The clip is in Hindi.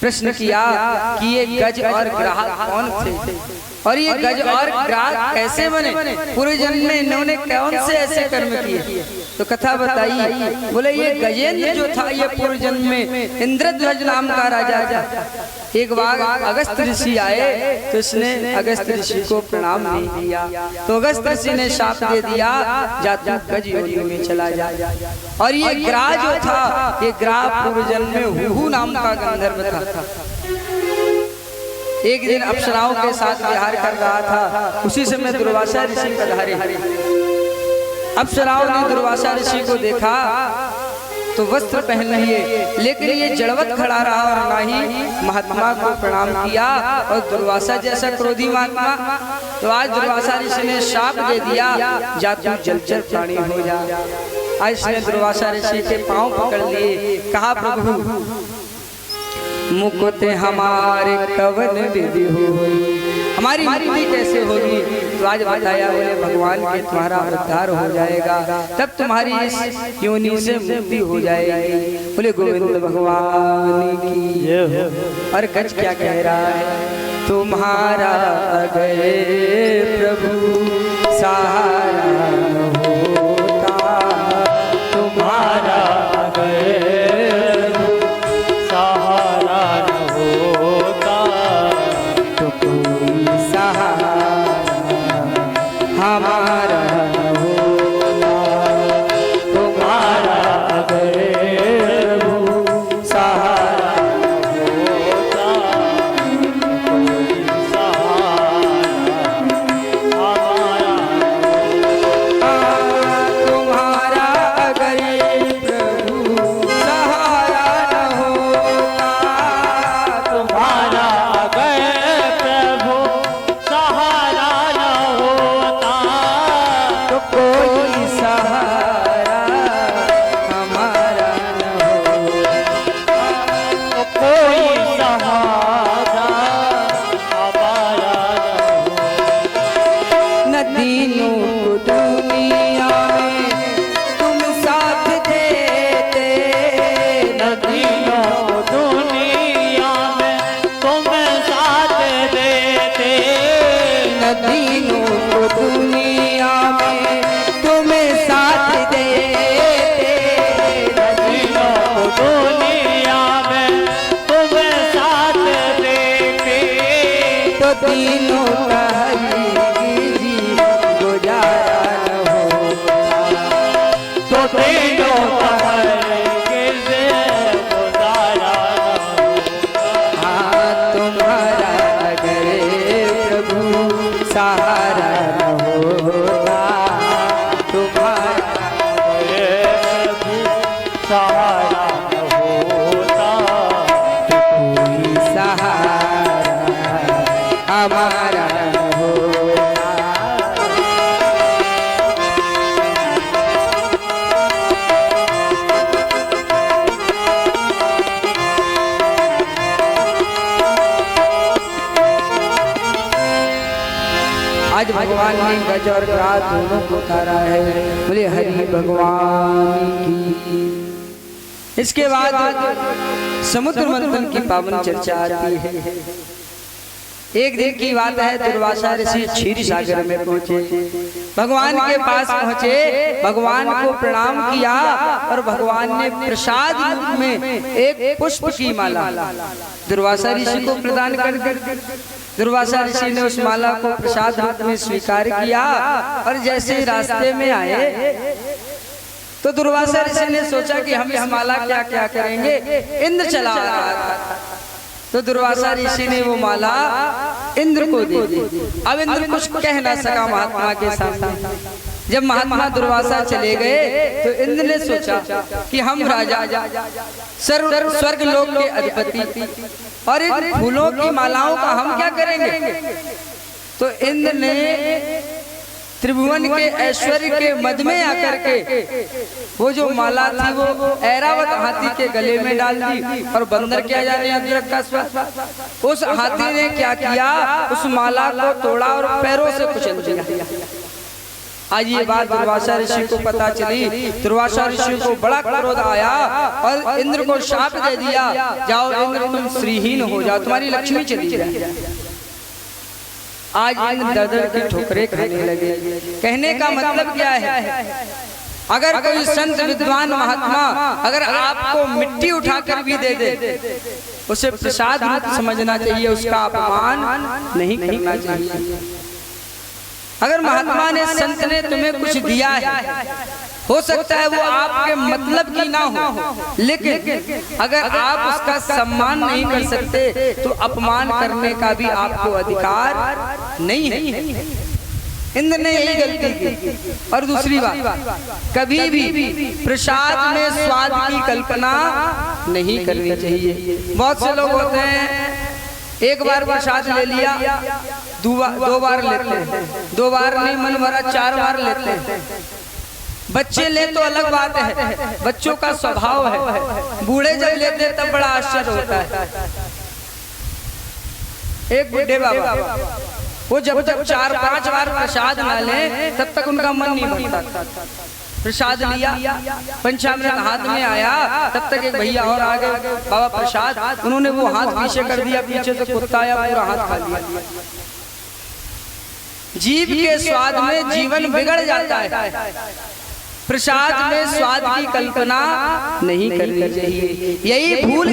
प्रश्न किया कि ये गज और ग्राह कौन थे और ये गज और ग्राह कैसे बने, पूरे जन्म में इन्होंने कौन से ऐसे कर्म किए। तो कथा बताई, बोले ये गजेंद्र जो था ये पूर्व जन्म में इंद्रध्वज नाम का राजा था। एक बार अगस्त ऋषि आए तो इसने अगस्त ऋषि को प्रणाम नहीं किया, तो अगस्त ऋषि ने शाप दे दिया जा तू गज योनि में चला जा। और ये ग्राह जो था, ये ग्राह पूर्व जन्म में हुहू नाम का गंधर्व था। एक दिन अप्सराओं के साथ विहार कर रहा था, उसी समय दुर्वासा ऋषि पधारे। अप्सराओं ने दुर्वासा ऋषि को देखा तो वस्त्र पहन लिए, लेकिन ये जड़वत खड़ा रहा और ना ही महात्मा को प्रणाम किया। और दुर्वासा जैसा क्रोधी महात्मा, तो आज दुर्वासा ऋषि ने शाप दे दिया जा तू जलचर प्राणी हो जा। आज इसने दुर्वासा ऋषि के पांव पकड़ लिए, कहा प्रभु मुकुट हमारे कवन विधि होई, हमारी मुक्ति कैसे होगी। तो आज बताया, बोले भगवान के तुम्हारा उद्धार हो जाएगा, तब तुम्हारी इस योनि से मुक्ति हो जाएगी। बोले गोविंद भगवान की। और गज क्या कह रहा है, तुम्हारा गए प्रभु सहारा होता, तुम्हारा आज भगवान ने गज और ग्राह दोनों को उतारा है। बोले हरि भगवान की। इसके बाद समुद्र मंथन की पावन चर्चा आती है। एक दिन की बात है, दुर्वासा ऋषि क्षीर सागर में पहुंचे, भगवान के पास पहुंचे, भगवान को प्रणाम किया और भगवान ने प्रसाद रूप में एक पुष्प की माला दुर्वासा ऋषि को प्रदान कर दी। दुर्वासा ऋषि ने उस माला को प्रसाद रूप में स्वीकार किया और जैसे रास्ते में आए तो दुर्वासा ऋषि ने सोचा कि हम इस माला क्या क्या करेंगे। इंद्र चला रहा था तो दुर्वासा ऋषि ने वो माला इंद्र को दे दी। अब इंद्र कुछ कह ना सका महात्मा के सामने। जब महात्मा दुर्वासा चले गए तो इंद्र ने सोचा कि हम राजा स्वर्ग लोक के अधिपति और इन फूलों की मालाओं का हम क्या करेंगे। तो इंद्र ने त्रिभुवन के ऐश्वर्य के मद में आकर के वो जो माला थी वो ऐरावत हाथी के गले में डाल दी और बंदर क्या जाने अदरक का स्वाद। उस हाथी ने क्या किया, उस माला को तोड़ा और पैरों से कुचल दिया। आज ये बात दुर्वासा ऋषि को पता चली। दुर्वासा ऋषि को बड़ा क्रोध आया और इंद्र को शाप दे दिया, जाओ इंद्र तुम श्रीहीन हो जाओ, तुम्हारी लक्ष्मी चली जाए। आज इंद्र दर की ठोकरें खाने लगे। कहने का मतलब क्या है, अगर कोई संत विद्वान महात्मा अगर आपको मिट्टी उठाकर भी दे दे, उसे प्रसाद रूप समझना चाहिए, उसका अपमान नहीं करना चाहिए। अगर महात्मा ने संत ने तुम्हें कुछ दिया है, हो सकता है वो आपके मतलब की ना हो, लेकिन अगर आप उसका सम्मान नहीं कर सकते तो अपमान करने का भी आपको अधिकार नहीं है। इंद्र ने यही गलती की। और दूसरी बात, कभी भी प्रसाद में स्वाद की कल्पना नहीं करनी चाहिए। बहुत से लोग होते हैं, एक बार प्रसाद ले लिया, दो बार लेते हैं, 2 बार नहीं मन भरा 4 बार लेते हैं। बच्चे ले तो अलग बात है, बच्चों का स्वभाव है, बूढ़े जब लेते तब बड़ा आश्चर्य होता है। एक बुढ़े बाबा, वो जब तक 4-5 बार प्रसाद ना ले तब तक उनका मन नहीं भरता। प्रसाद लिया, पंचामृत हाथ में आया, तब तक एक भैया और आ गए, बाबा प्रसाद, उन्होंने वो हाथ पीछे कर दिया, पीछे से कुत्ता आया, पूरा हाथ खा लिया। जीव के स्वाद में जीवन बिगड़ जाता है। प्रसाद में स्वाद की कल्पना नहीं करनी चाहिए। यही भूल